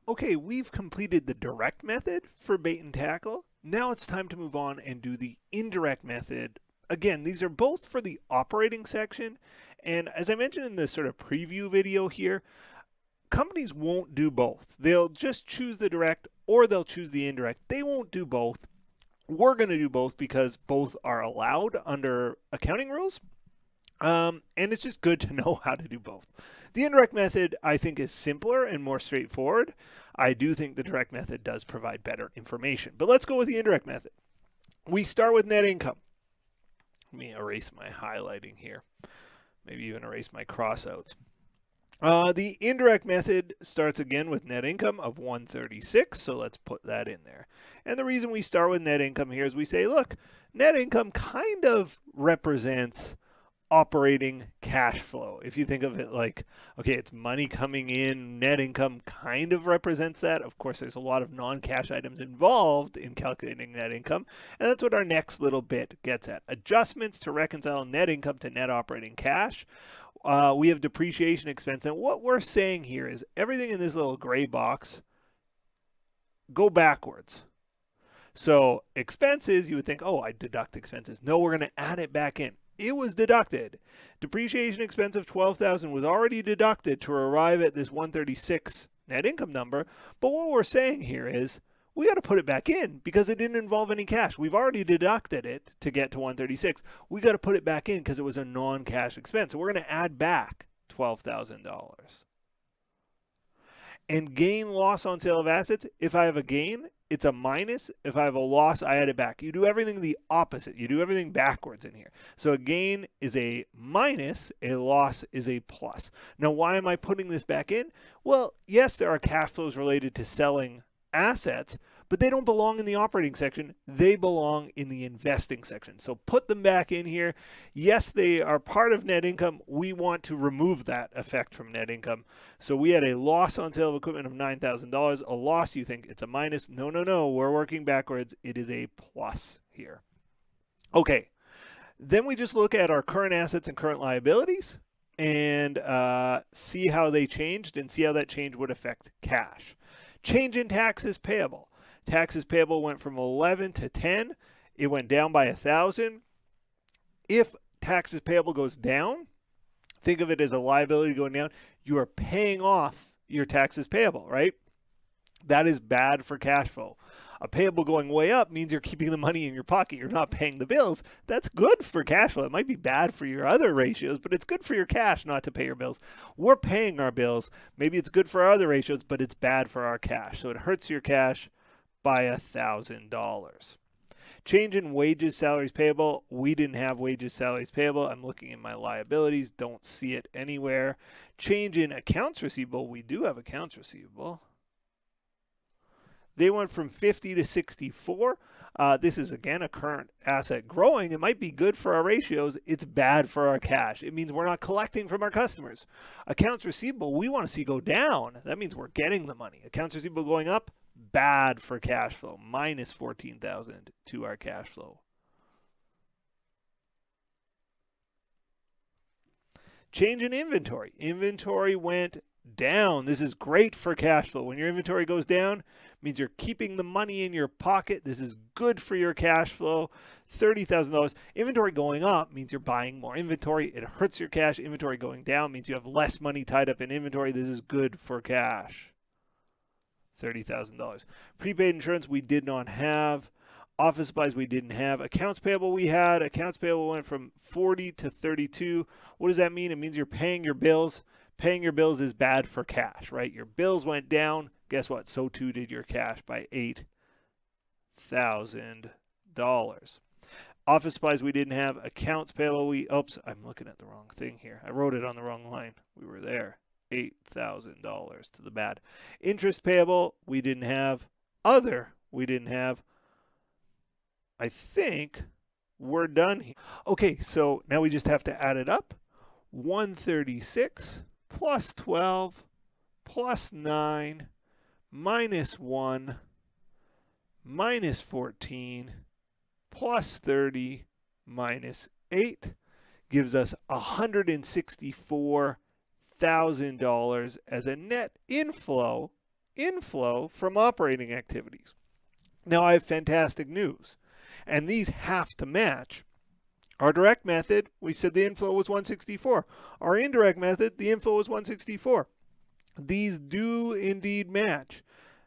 Okay, we've completed the direct method for bait and tackle. Now it's time to move on and do the indirect method. Again, these are both for the operating section. And as I mentioned in the sort of preview video here, companies won't do both. They'll just choose the direct or they'll choose the indirect. They won't do both. We're going to do both because both are allowed under accounting rules. And it's just good to know how to do both. The indirect method, I think, is simpler and more straightforward. I do think the direct method does provide better information. But let's go with the indirect method. We start with net income. Let me erase my highlighting here. Maybe even erase my crossouts. The indirect method starts again with net income of 136, so let's put that in there. And the reason we start with net income here is we say, look, net income kind of represents operating cash flow. If you think of it like, okay, it's money coming in, net income kind of represents that. Of course, there's a lot of non-cash items involved in calculating net income, and that's what our next little bit gets at. Adjustments to reconcile net income to net operating cash. We have depreciation expense, and what we're saying here is everything in this little gray box go backwards. So expenses, you would think, oh, I deduct expenses. No, we're going to add it back in. It was deducted. Depreciation expense of $12,000 was already deducted to arrive at this 136 net income number. But what we're saying here is we got to put it back in because it didn't involve any cash. We've already deducted it to get to 136. We got to put it back in because it was a non-cash expense. So we're going to add back $12,000. And gain loss on sale of assets, if I have a gain, it's a minus. If I have a loss, I add it back. You do everything the opposite. You do everything backwards in here. So a gain is a minus, a loss is a plus. Now, why am I putting this back in? Well, yes, there are cash flows related to selling assets, but they don't belong in the operating section. They belong in the investing section. So put them back in here. Yes, they are part of net income. We want to remove that effect from net income. So we had a loss on sale of equipment of $9,000. A loss, you think it's a minus. No, no, no. We're working backwards. It is a plus here. Okay. Then we just look at our current assets and current liabilities and see how they changed and see how that change would affect cash. Change in taxes payable. Taxes payable went from 11 to 10. It went down by 1,000. If taxes payable goes down, think of it as a liability going down. You are paying off your taxes payable, right? That is bad for cash flow. A payable going way up means you're keeping the money in your pocket. You're not paying the bills. That's good for cash flow. It might be bad for your other ratios, but it's good for your cash not to pay your bills. We're paying our bills. Maybe it's good for our other ratios, but it's bad for our cash. So it hurts your cash by $1,000. Change in wages, salaries payable. We didn't have wages, salaries payable. I'm looking in my liabilities. Don't see it anywhere. Change in accounts receivable. We do have accounts receivable. They went from 50 to 64. This is, again, a current asset growing. It might be good for our ratios. It's bad for our cash. It means we're not collecting from our customers. Accounts receivable, we want to see go down. That means we're getting the money. Accounts receivable going up, bad for cash flow, minus $14,000 to our cash flow. Change in inventory. Inventory went down. This is great for cash flow. When your inventory goes down, it means you're keeping the money in your pocket. This is good for your cash flow. $30,000. Inventory going up means you're buying more inventory. It hurts your cash. Inventory going down means you have less money tied up in inventory. This is good for cash. $30,000. Prepaid insurance we did not have. Office supplies we didn't have. Accounts payable we had. Accounts payable went from 40 to 32. What does that mean? It means you're paying your bills. Paying your bills is bad for cash, right? Your bills went down. Guess what? So too did your cash by $8,000. Office supplies we didn't have. Accounts payable oops, I'm looking at the wrong thing here. I wrote it on the wrong line. We were there. $8,000 to the bad. Interest payable we didn't have. Other we didn't have. I think we're done here. Okay, so now we just have to add it up. 136 plus 12 plus 9 minus 1 minus 14 plus 30 minus 8 gives us $164,000 as a net inflow inflow from operating activities. Now I have fantastic news, and these have to match. Our direct method, we said the inflow was 164. Our indirect method, the inflow was 164. These do indeed match.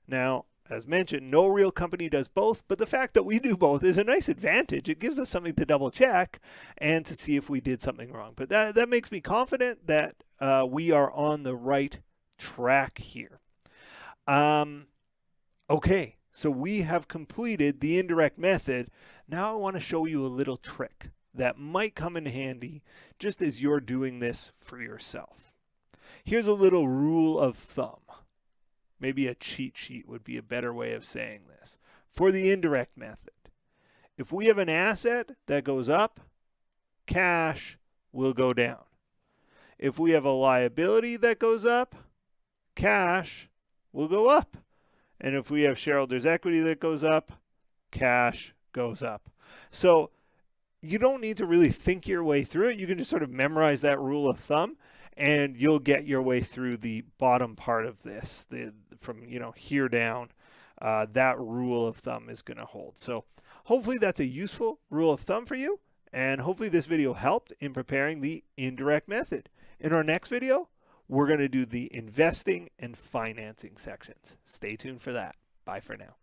Now, as mentioned, no real company does both, but the fact that we do both is a nice advantage. It gives us something to double check and to see if we did something wrong. But that makes me confident that we are on the right track here. Okay, so we have completed the indirect method. Now I want to show you a little trick that might come in handy just as you're doing this for yourself. Here's a little rule of thumb. Maybe a cheat sheet would be a better way of saying this. For the indirect method, if we have an asset that goes up, cash will go down. If we have a liability that goes up, cash will go up. And if we have shareholders' equity that goes up, cash goes up. So you don't need to really think your way through it. You can just sort of memorize that rule of thumb, and you'll get your way through the bottom part of this. From here down, that rule of thumb is going to hold. So hopefully that's a useful rule of thumb for you, and hopefully this video helped in preparing the indirect method. In our next video, we're going to do the investing and financing sections. Stay tuned for that. Bye for now.